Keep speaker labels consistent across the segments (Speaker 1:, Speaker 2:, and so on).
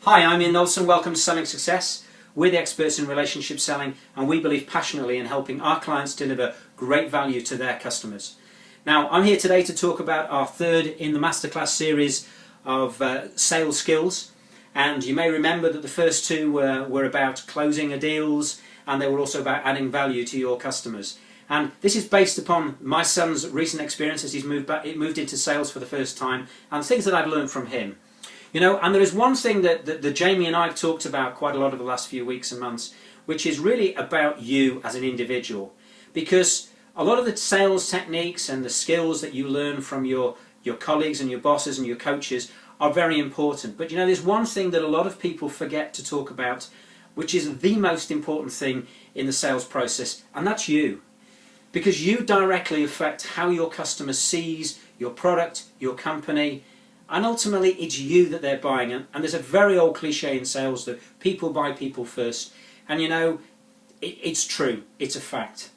Speaker 1: Hi, I'm Ian Knowlson. Welcome to Selling Success. We're the experts in relationship selling, and we believe passionately in helping our clients deliver great value to their customers. Now, I'm here today to talk about our third in the Masterclass series of sales skills. And you may remember that the first two were about closing deals, and they were also about adding value to your customers. And this is based upon my son's recent experience as he's moved into sales for the first time, and things that I've learned from him. You know, and there is one thing that Jamie and I have talked about quite a lot over the last few weeks and months, which is really about you as an individual. Because a lot of the sales techniques and the skills that you learn from your colleagues and your bosses and your coaches are very important. But you know, there's one thing that a lot of people forget to talk about, which is the most important thing in the sales process, and that's you. Because you directly affect how your customer sees your product, your company, and ultimately it's you that they're buying. And there's a very old cliche in sales that people buy people first. And you know, it's true, it's a fact.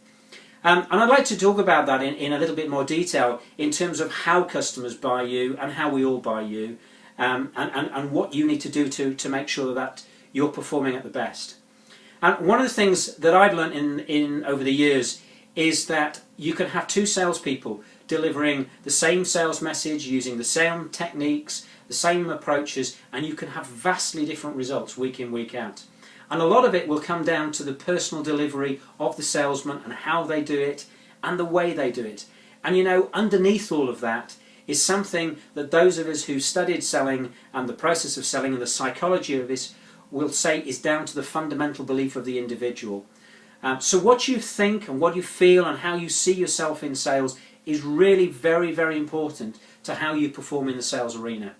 Speaker 1: And I'd like to talk about that in a little bit more detail in terms of how customers buy you and how we all buy you, and what you need to do to make sure that you're performing at the best. And one of the things that I've learned in over the years is that you can have two salespeople delivering the same sales message, using the same techniques, the same approaches, and you can have vastly different results week in, week out. And a lot of it will come down to the personal delivery of the salesman and how they do it and the way they do it. And you know, underneath all of that is something that those of us who studied selling and the process of selling and the psychology of this will say is down to the fundamental belief of the individual. So what you think and what you feel and how you see yourself in sales is really very, very important to how you perform in the sales arena.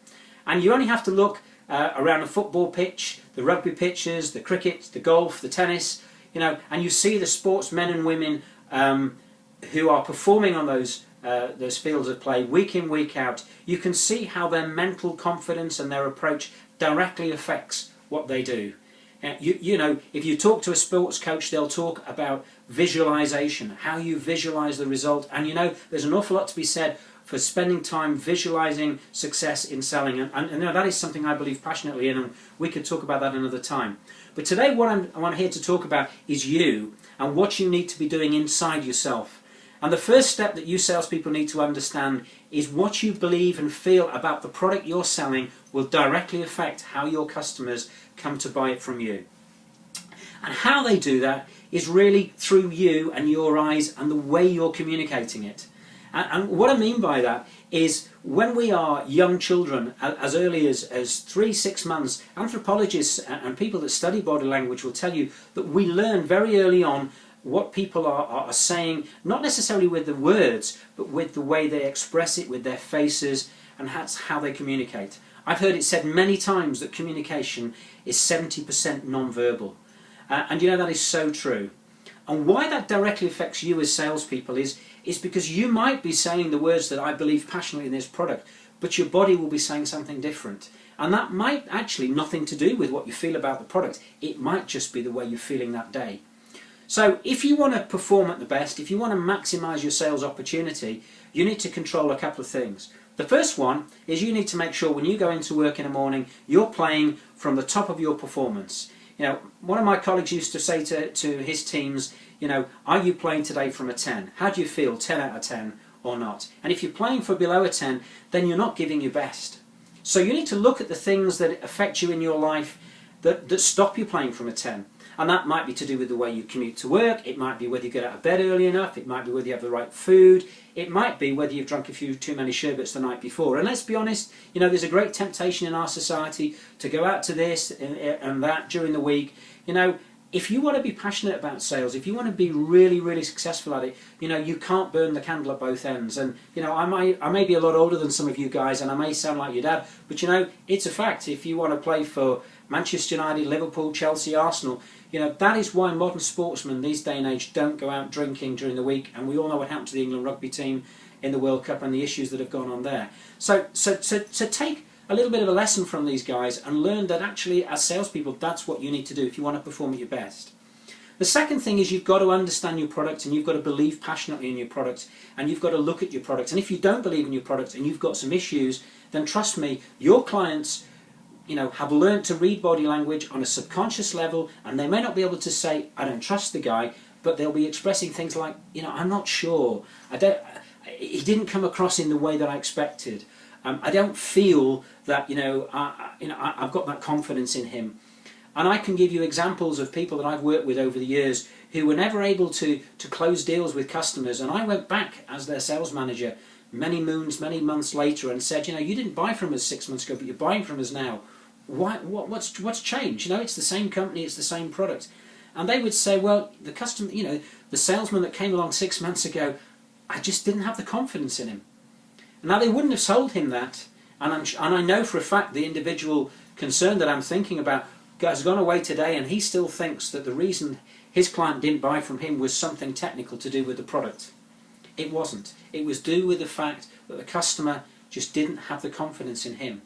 Speaker 1: And you only have to look around a football pitch, the rugby pitches, the cricket, the golf, the tennis, you know, and you see the sportsmen and women who are performing on those fields of play week in, week out. You can see how their mental confidence and their approach directly affects what they do. You know, if you talk to a sports coach, they'll talk about visualization, how you visualize the result. And you know, there's an awful lot to be said for spending time visualizing success in selling. And you know, that is something I believe passionately in, and we could talk about that another time. But today what I'm here to talk about is you and what you need to be doing inside yourself. And the first step that you salespeople need to understand is what you believe and feel about the product you're selling will directly affect how your customers come to buy it from you. And how they do that is really through you and your eyes and the way you're communicating it. And what I mean by that is when we are young children, as early as 3-6 months, anthropologists and people that study body language will tell you that we learn very early on what people are saying, not necessarily with the words, but with the way they express it, with their faces, and that's how they communicate. I've heard it said many times that communication is 70% non-verbal. And you know, that is so true. And why that directly affects you as salespeople is because you might be saying the words that I believe passionately in this product, but your body will be saying something different. And that might actually nothing to do with what you feel about the product. It might just be the way you're feeling that day. So if you want to perform at the best, if you want to maximize your sales opportunity, you need to control a couple of things. The first one is you need to make sure when you go into work in the morning, you're playing from the top of your performance. You know, one of my colleagues used to say to his teams, you know, are you playing today from a 10? How do you feel, 10 out of 10 or not? And if you're playing for below a 10, then you're not giving your best. So you need to look at the things that affect you in your life that stop you playing from a 10. And that might be to do with the way you commute to work, it might be whether you get out of bed early enough, it might be whether you have the right food, it might be whether you've drunk a few too many sherbets the night before. And let's be honest, you know, there's a great temptation in our society to go out to this and that during the week. You know, if you want to be passionate about sales, if you want to be really, really successful at it, you know, you can't burn the candle at both ends. And, you know, I may be a lot older than some of you guys, and I may sound like your dad, but, you know, it's a fact. If you want to play for Manchester United, Liverpool, Chelsea, Arsenal, you know, that is why modern sportsmen these day and age don't go out drinking during the week. And we all know what happened to the England rugby team in the World Cup and the issues that have gone on there. So take a little bit of a lesson from these guys and learn that actually as salespeople, that's what you need to do if you want to perform at your best. The second thing is you've got to understand your product, and you've got to believe passionately in your product, and you've got to look at your product. And if you don't believe in your product and you've got some issues, then trust me, your clients have learnt to read body language on a subconscious level, and they may not be able to say, I don't trust the guy, but they'll be expressing things like, I'm not sure, he didn't come across in the way that I expected. I don't feel that I've got that confidence in him. And I can give you examples of people that I've worked with over the years who were never able to close deals with customers, and I went back as their sales manager many months later and said, you didn't buy from us 6 months ago, but you're buying from us now. What's changed? It's the same company, it's the same product. And they would say, well, the customer, the salesman that came along 6 months ago, I just didn't have the confidence in him. Now, they wouldn't have sold him that, and I know for a fact the individual concerned that I'm thinking about has gone away today, and he still thinks that the reason his client didn't buy from him was something technical to do with the product. It wasn't. It was due with the fact that the customer just didn't have the confidence in him.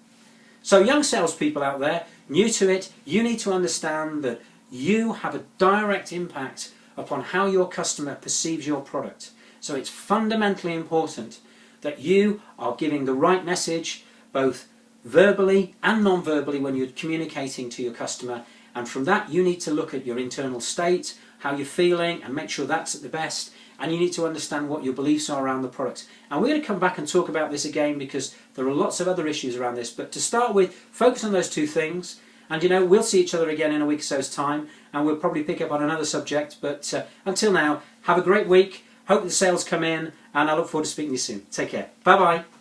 Speaker 1: So young salespeople out there, new to it, you need to understand that you have a direct impact upon how your customer perceives your product. So it's fundamentally important that you are giving the right message, both verbally and non-verbally, when you're communicating to your customer. And from that, you need to look at your internal state, how you're feeling, and make sure that's at the best. And you need to understand what your beliefs are around the product. And we're going to come back and talk about this again, because there are lots of other issues around this. But to start with, focus on those two things. And we'll see each other again in a week or so's time, and we'll probably pick up on another subject. But until now, have a great week. Hope the sales come in, and I look forward to speaking to you soon. Take care. Bye-bye.